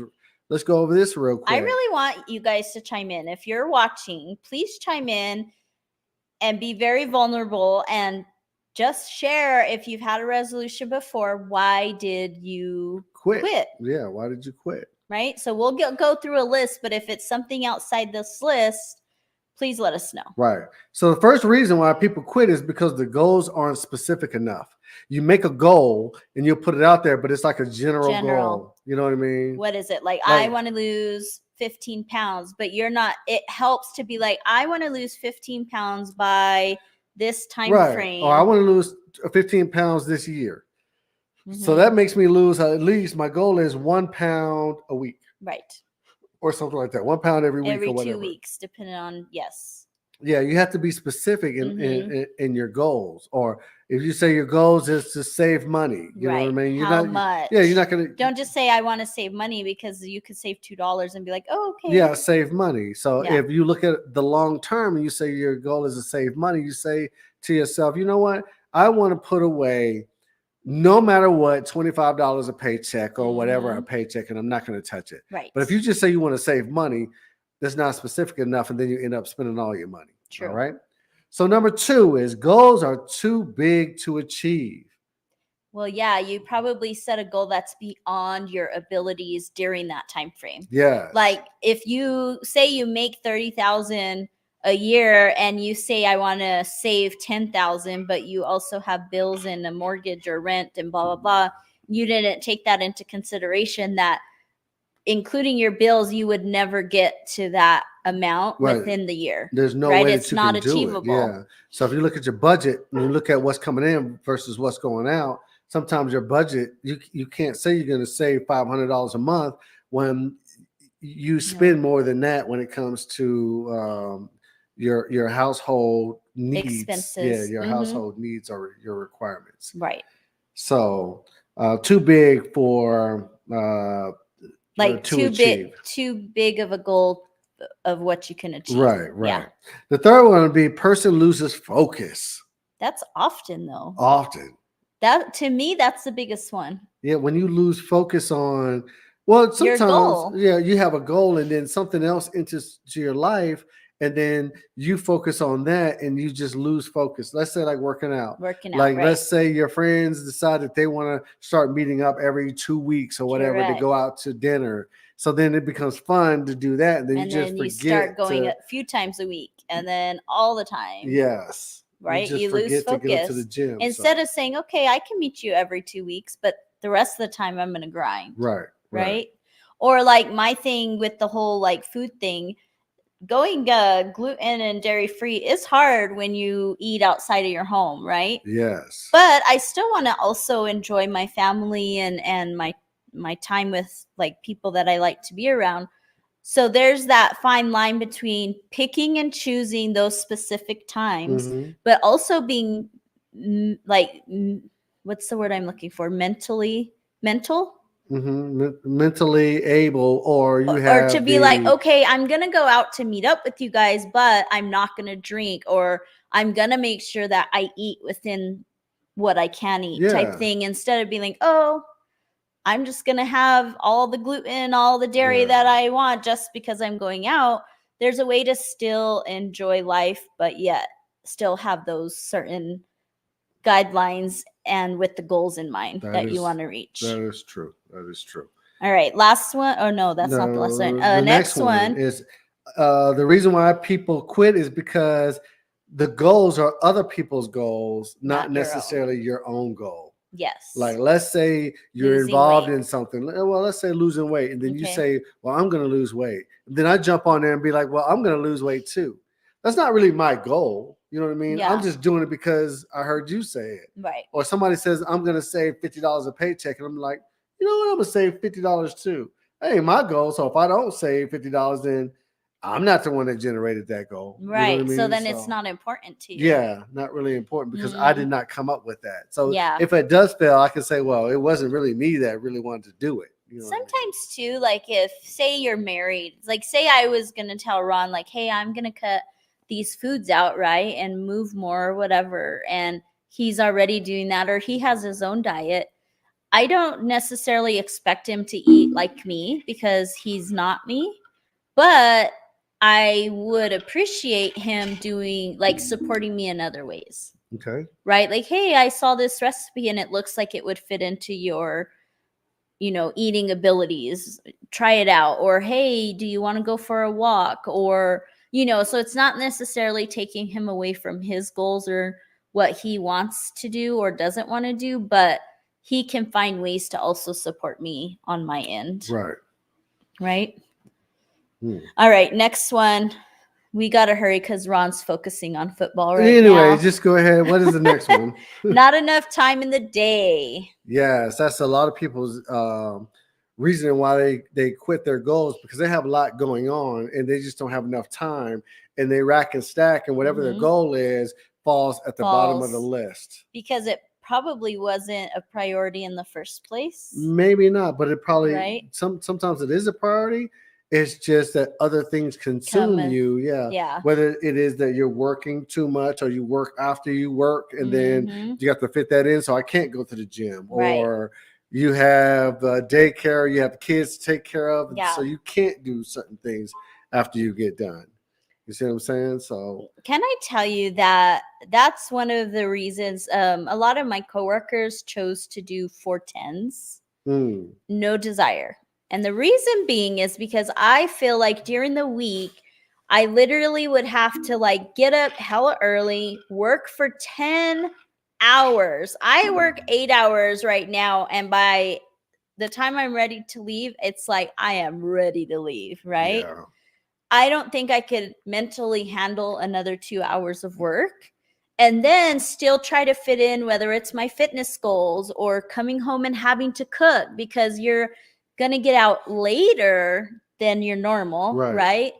Let's go over this real quick. I really want you guys to chime in. If you're watching, please chime in and be very vulnerable and just share, if you've had a resolution before, why did you quit? Yeah. Why did you quit? right? So we'll go through a list, but if it's something outside this list, please let us know. Right. So the first reason why people quit is because the goals aren't specific enough. You make a goal and you'll put it out there, but it's like a general goal. You know what I mean? What is it? Like I want to lose 15 pounds, but you're not, it helps to be like, I want to lose 15 pounds by this time frame. Or I want to lose 15 pounds this year. So that makes me lose at least, my goal is 1 pound a week. Right. Or something like that. 1 pound every week or whatever. Every 2 weeks, depending on, yes. Yeah, you have to be specific in your goals. Or if you say your goals is to save money, you know what I mean? You're How much? Yeah, you're not going to. Don't just say I want to save money, because you could save $2 and be like, oh, okay. Yeah, save money. So if you look at the long term and you say your goal is to save money, you say to yourself, you know what? I want to put away, no matter what, $25 a paycheck or whatever a paycheck, and I'm not going to touch it. Right. But if you just say you want to save money, that's not specific enough, and then you end up spending all your money. True. All right. So number 2 is goals are too big to achieve. Well, yeah, you probably set a goal that's beyond your abilities during that time frame. Yeah. Like if you say you make 30,000 a year and you say I want to save 10,000, but you also have bills and a mortgage or rent and blah blah blah, you didn't take that into consideration, that including your bills, you would never get to that amount within the year. There's no way it's not achievable. Yeah. So if you look at your budget and you look at what's coming in versus what's going out, sometimes your budget, you can't say you're going to save $500 a month when you spend more than that when it comes to your household needs. Expenses. Yeah, your household needs or your requirements. Right. So too big for like too big of a goal of what you can achieve. Right. Yeah. The third one would be person loses focus. That's often though. Often. That, to me, that's the biggest one. Yeah, when you lose focus on, well, sometimes, your goal. Yeah, you have a goal and then something else enters to your life, and then you focus on that and you just lose focus. Let's say like working out. Like let's say your friends decide that they want to start meeting up every 2 weeks or whatever to go out to dinner. So then it becomes fun to do that. And then you start going a few times a week and then all the time. Yes. Right. You lose focus. To go to the gym, instead of saying, okay, I can meet you every 2 weeks, but the rest of the time I'm going to grind. Right. Or like my thing with the whole like food thing, going gluten and dairy free is hard when you eat outside of your home. Right. Yes. But I still want to also enjoy my family and my time with like people that I like to be around. So there's that fine line between picking and choosing those specific times, but also being what's the word I'm looking for? Mental? Mentally able, or to be like, okay, I'm going to go out to meet up with you guys, but I'm not going to drink, or I'm going to make sure that I eat within what I can eat type thing, instead of being like, oh, I'm just going to have all the gluten, all the dairy that I want just because I'm going out. There's a way to still enjoy life, but yet still have those certain guidelines and with the goals in mind that you want to reach. That is true. All right. Last one. Oh, no, that's not the last one. The next one is the reason why people quit is because the goals are other people's goals, not necessarily your own goal. Yes. Like, let's say you're involved in something. Well, let's say losing weight. And then you say, well, I'm going to lose weight. And then I jump on there and be like, well, I'm going to lose weight too. That's not really my goal. You know what I mean? Yeah. I'm just doing it because I heard you say it. Right. Or somebody says, I'm going to save $50 a paycheck. And I'm like, you know what? I'm going to save $50 too. That ain't my goal. So if I don't save $50, then I'm not the one that generated that goal. Right. You know what I mean? So then it's not important to you. Yeah, not really important because I did not come up with that. So if it does fail, I can say, well, it wasn't really me that really wanted to do it. You know sometimes too, like if say you're married, like say I was going to tell Ron like, hey, I'm going to cut these foods out, right, and move more or whatever. And he's already doing that, or he has his own diet. I don't necessarily expect him to eat like me because he's not me, but I would appreciate him doing like supporting me in other ways. Okay. Right? Like, hey, I saw this recipe and it looks like it would fit into your eating abilities, try it out. Or, hey, do you want to go for a walk? Or, so it's not necessarily taking him away from his goals or what he wants to do or doesn't want to do, but he can find ways to also support me on my end. Right. Right. All right. Next one. We got to hurry because Ron's focusing on football right now. Anyway, just go ahead. What is the next one? Not enough time in the day. Yes, that's a lot of people's reason why they quit their goals, because they have a lot going on and they just don't have enough time, and they rack and stack, and whatever their goal is falls at the bottom of the list. Because it probably wasn't a priority in the first place. Maybe not, but it probably, right? Sometimes it is a priority. It's just that other things consume you. Yeah. Whether it is that you're working too much, or you work after you work, and then you have to fit that in. So I can't go to the gym, or you have daycare, you have kids to take care of. Yeah. So you can't do certain things after you get done. You see what I'm saying? So can I tell you that that's one of the reasons a lot of my coworkers chose to do 410s. No desire. And the reason being is because I feel like during the week, I literally would have to get up hella early, work for 10 hours. I work 8 hours right now. And by the time I'm ready to leave, it's like I am ready to leave, right? Yeah. I don't think I could mentally handle another 2 hours of work and then still try to fit in, whether it's my fitness goals or coming home and having to cook, because you're going to get out later than your normal, right?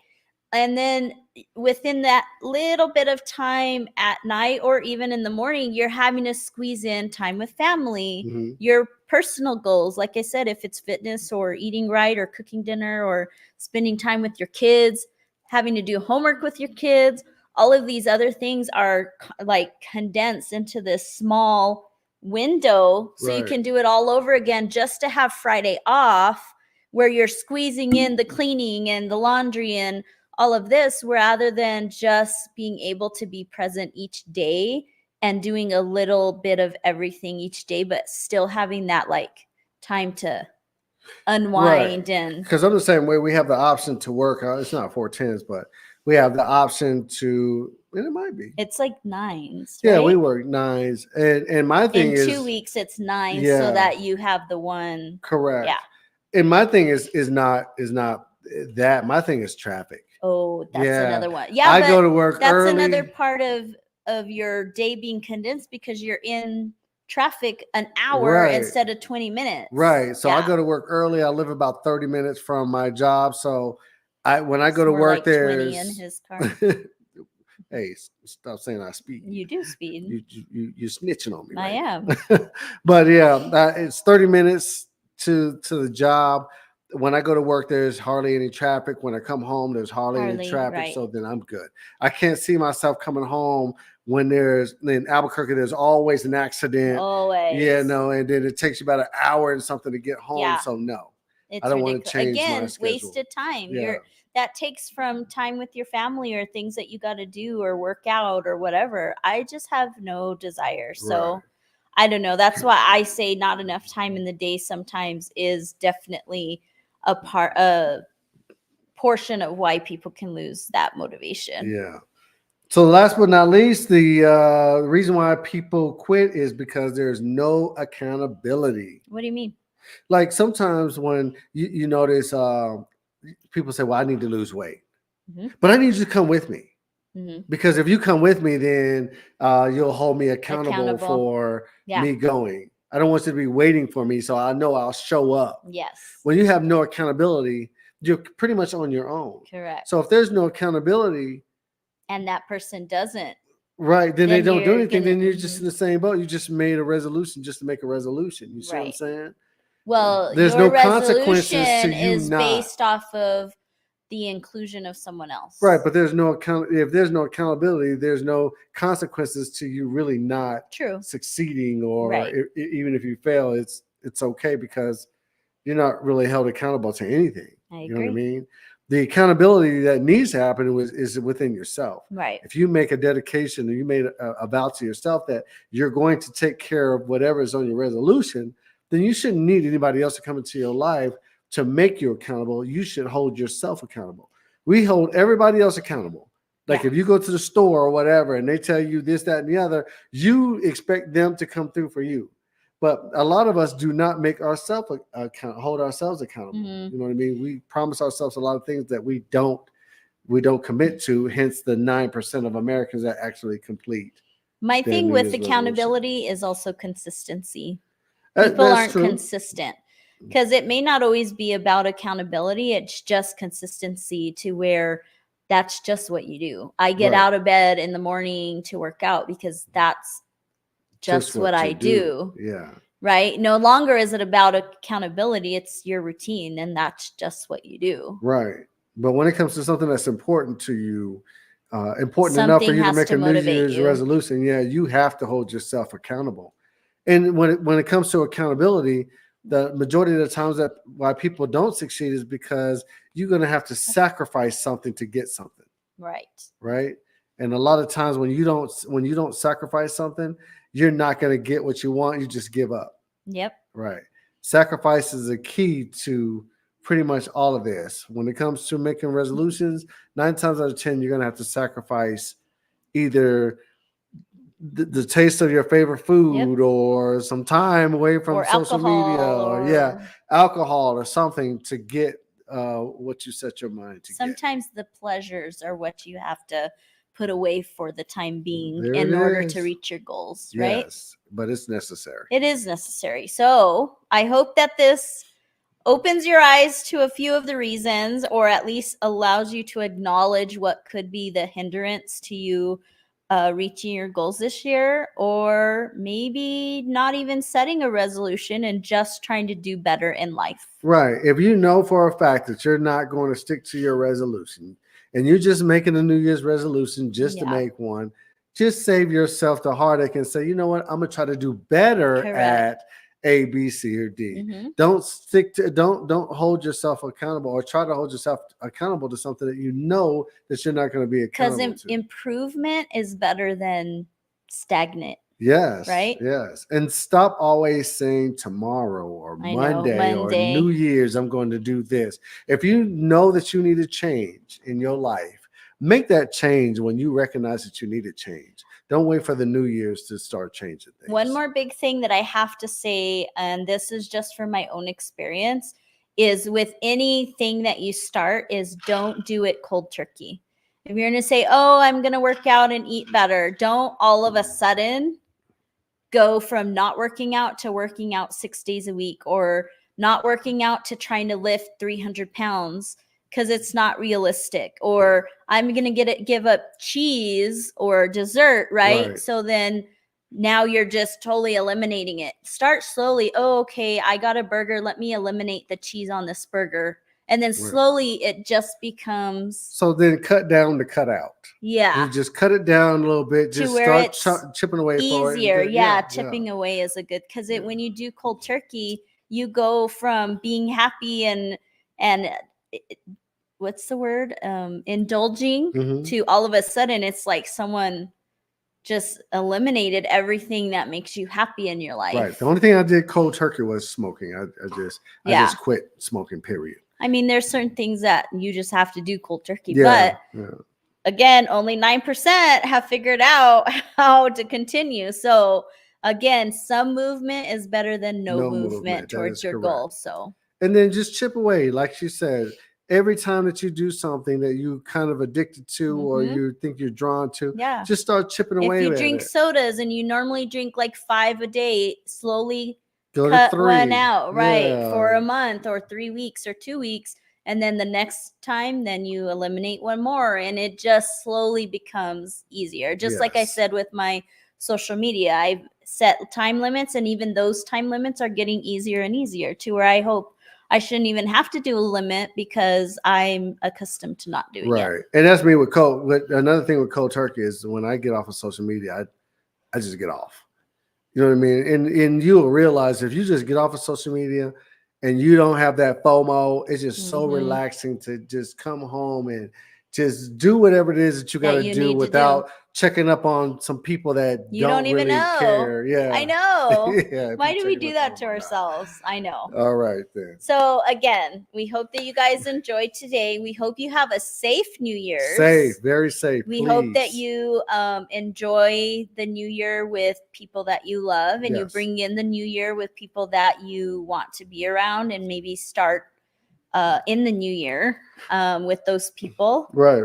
And then within that little bit of time at night or even in the morning, you're having to squeeze in time with family, your personal goals. Like I said, if it's fitness or eating right or cooking dinner or spending time with your kids, having to do homework with your kids, all of these other things are condensed into this small window, so you can do it all over again just to have Friday off, where you're squeezing in the cleaning and the laundry and all of this, rather than just being able to be present each day and doing a little bit of everything each day, but still having that time to unwind. And because I'm the same way. We have the option to work. It's not 410s, but we have the option to, and it might be. It's 9s. Yeah, right? we work 9s, and my thing is in 2 weeks it's 9, so that you have the one. Correct. Yeah. And my thing is not that. My thing is traffic. Oh, that's another one. Yeah, I go to work that's early. another part of your day being condensed, because you're in traffic an hour instead of 20 minutes. Right. So I go to work early. I live about 30 minutes from my job. So when I go to work, there's 20 in his car. Hey, stop saying I speed. You do speed. You're snitching on me. I am. But yeah, it's 30 minutes to the job. When I go to work, there's hardly any traffic. When I come home, there's hardly any traffic. So then I'm good. I can't see myself coming home when in Albuquerque, there's always an accident. Always. Yeah, no. And then it takes you about an hour and something to get home. Yeah. So no, it's I don't want to change my schedule. Wasted time. Yeah. That takes from time with your family or things that you got to do or work out or whatever. I just have no desire. So I don't know. That's why I say not enough time in the day sometimes is definitely a portion of why people can lose that motivation. Yeah. So last but not least, the reason why people quit is because there's no accountability. What do you mean? Like sometimes when you notice people say, well, I need to lose weight, but I need you to come with me. Because if you come with me, then you'll hold me accountable. For me going. I don't want you to be waiting for me, so I know I'll show up. Yes. When you have no accountability, you're pretty much on your own. Correct. So if there's no accountability, and that person doesn't, then they don't do anything. Then you're just in the same boat. You just made a resolution just to make a resolution. You see what I'm saying? Well, there's no consequences to you is based off of the inclusion of someone else. Right, but there's no if there's no accountability, there's no consequences to you really not succeeding, or even if you fail, it's okay because you're not really held accountable to anything. I agree. You know what I mean? The accountability that needs to happen is within yourself. Right. If you make a dedication and you made a vow to yourself that you're going to take care of whatever is on your resolution, then you shouldn't need anybody else to come into your life to make you accountable. You should hold yourself accountable. We hold everybody else accountable. Like if you go to the store or whatever and they tell you this, that, and the other, you expect them to come through for you. But a lot of us do not make ourselves hold ourselves accountable. Mhm. You know what I mean? We promise ourselves a lot of things that we don't commit to. Hence the 9% of Americans that actually complete. My their thing New with Year's accountability is also consistency. resolution. People That's aren't true. consistent because it may not always be about accountability. It's just consistency to where that's just what you do. I get Right. out of bed in the morning to work out because that's just what I you do. Yeah. Right? No longer is it about accountability. It's your routine and that's just what you do. Right. But when it comes to something that's important to you, important enough for Something you to has make to a New motivate Year's you. resolution, yeah, you have to hold yourself accountable. And when it comes to accountability, the majority of the times that why people don't succeed is because you're going to have to sacrifice something to get something, Right. right? And a lot of times when you don't sacrifice something, you're not going to get what you want. You just give up. Yep. Right. Sacrifice is a key to pretty much all of this. When it comes to making resolutions, 9 times out of 10, you're going to have to sacrifice either the taste of your favorite food or some time away from Or social media alcohol alcohol or something to get what you set your mind to get. sometimes the pleasures are what you have to put away for the time being There in it order is. to reach your goals, right? Yes, but it's necessary. It is necessary. So I hope that this opens your eyes to a few of the reasons, or at least allows you to acknowledge what could be the hindrance to you reaching your goals this year, or maybe not even setting a resolution and just trying to do better in life. Right. If you know for a fact that you're not going to stick to your resolution and you're just making a New Year's resolution just to Yeah. make one, just save yourself the heartache and say, you know what, I'm going to try to do better Correct. at A, B, C, or D. Mhm. Don't hold yourself accountable or try to hold yourself accountable to something that you know that you're not going to be Because accountable to. improvement is better than stagnant. Yes. Right? Yes. And stop always saying tomorrow or I know, Monday or Monday. New Year's, I'm going to do this. If you know that you need a change in your life, make that change when you recognize that you need a change. Don't wait for the New Year's to start changing things. One more big thing that I have to say, and this is just from my own experience, is with anything that you start is don't do it cold turkey. If you're going to say, oh, I'm going to work out and eat better, don't all of a sudden go from not working out to working out 6 days a week, or not working out to trying to lift 300 pounds because it's not realistic, or I'm going to give up cheese or dessert, right? So then now you're just totally eliminating it. Start slowly. Oh, okay, I got a burger. Let me eliminate the cheese on this burger. And then slowly it just becomes. So then cut down to cut out. Yeah. You just cut it down a little bit. To Just where start it's chipping away for it. easier. Yeah, chipping away is a good, because when you do cold turkey, you go from being happy and what's the word? Indulging to all of a sudden it's like someone just eliminated everything that makes you happy in your life. Right. The only thing I did cold turkey was smoking. I just quit smoking, period. I mean, there's certain things that you just have to do cold turkey, but again, only 9% have figured out how to continue. So again, some movement is better than no movement towards your goal. So, and then just chip away, like she said. Every time that you do something that you kind of addicted to or you think you're drawn to, just start chipping away. If you drink sodas and you normally drink like 5 a day, slowly go cut to 3. one out, for a month or 3 weeks or 2 weeks. And then the next time, then you eliminate one more, and it just slowly becomes easier. Just like I said with my social media, I've set time limits, and even those time limits are getting easier and easier to where I hope I shouldn't even have to do a limit because I'm accustomed to not doing it. Right. And that's me with cold. But another thing with cold turkey is when I get off of social media, I just get off. You know what I mean? And you'll realize if you just get off of social media and you don't have that FOMO, it's just so relaxing to just come home and just do whatever it is that you got That to you do need to do. without checking up on some people that You don't even really know. care. Yeah. I know. Yeah, Why if do you're we checking do up that on to them or not. ourselves? I know. All right then. So again, we hope that you guys enjoyed today. We hope you have a safe New Year's. Safe, very safe. We hope that please. you enjoy the new year with people that you love, and you Yes. bring in the new year with people that you want to be around, and maybe start in the new year with those people. Right.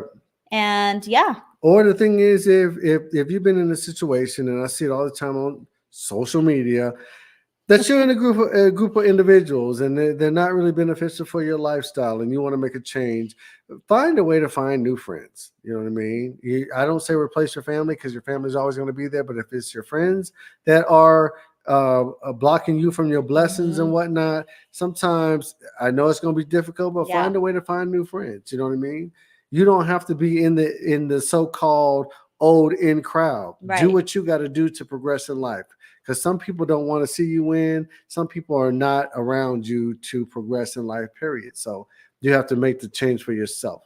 And yeah, Or the thing is, if you've been in a situation, and I see it all the time on social media, that you're in a group of individuals and they're not really beneficial for your lifestyle, and you want to make a change, find a way to find new friends. You know what I mean? I don't say replace your family, because your family's always going to be there. But if it's your friends that are blocking you from your blessings and whatnot, sometimes I know it's going to be difficult, but Yeah. find a way to find new friends. You know what I mean? You don't have to be in the so-called old in crowd. Right. Do what you got to do to progress in life. Because some people don't want to see you win. Some people are not around you to progress in life, period. So you have to make the change for yourself.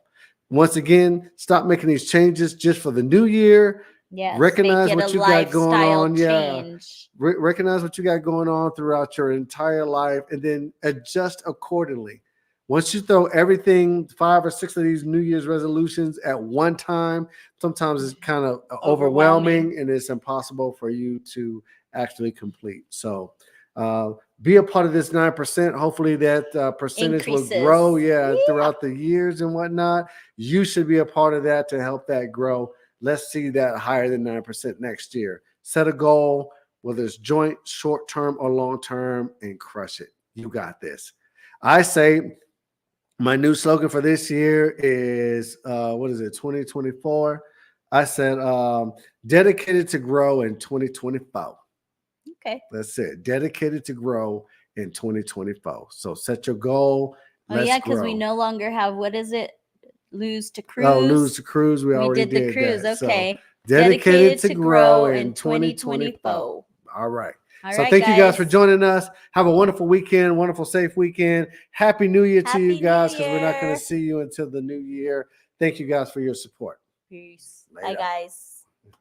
Once again, stop making these changes just for the new year. yes, Recognize make it what a you got going lifestyle on. Yeah. change. Recognize what you got going on throughout your entire life, and then adjust accordingly. Once you throw everything, 5 or 6 of these New Year's resolutions at one time, sometimes it's kind of overwhelming and it's impossible for you to actually complete. So be a part of this 9%. Hopefully that percentage Increases. will grow throughout the years and whatnot. You should be a part of that to help that grow. Let's see that higher than 9% next year. Set a goal, whether it's joint, short-term, or long-term, and crush it. You got this. I say my new slogan for this year is, 2024? I said, dedicated to grow in 2024. Okay. That's it. Dedicated to grow in 2024. So set your goal. Oh yeah, because we no longer have, what is it? Lose to cruise. Oh, lose to cruise. We already did the cruise. that. Okay. So dedicated to grow in 2024. All right. So thank you guys for joining us. Have a wonderful weekend, wonderful, safe weekend. Happy New Year to you guys, because we're not going to see you until the new year. Thank you guys for your support. Peace. Later. Bye, guys.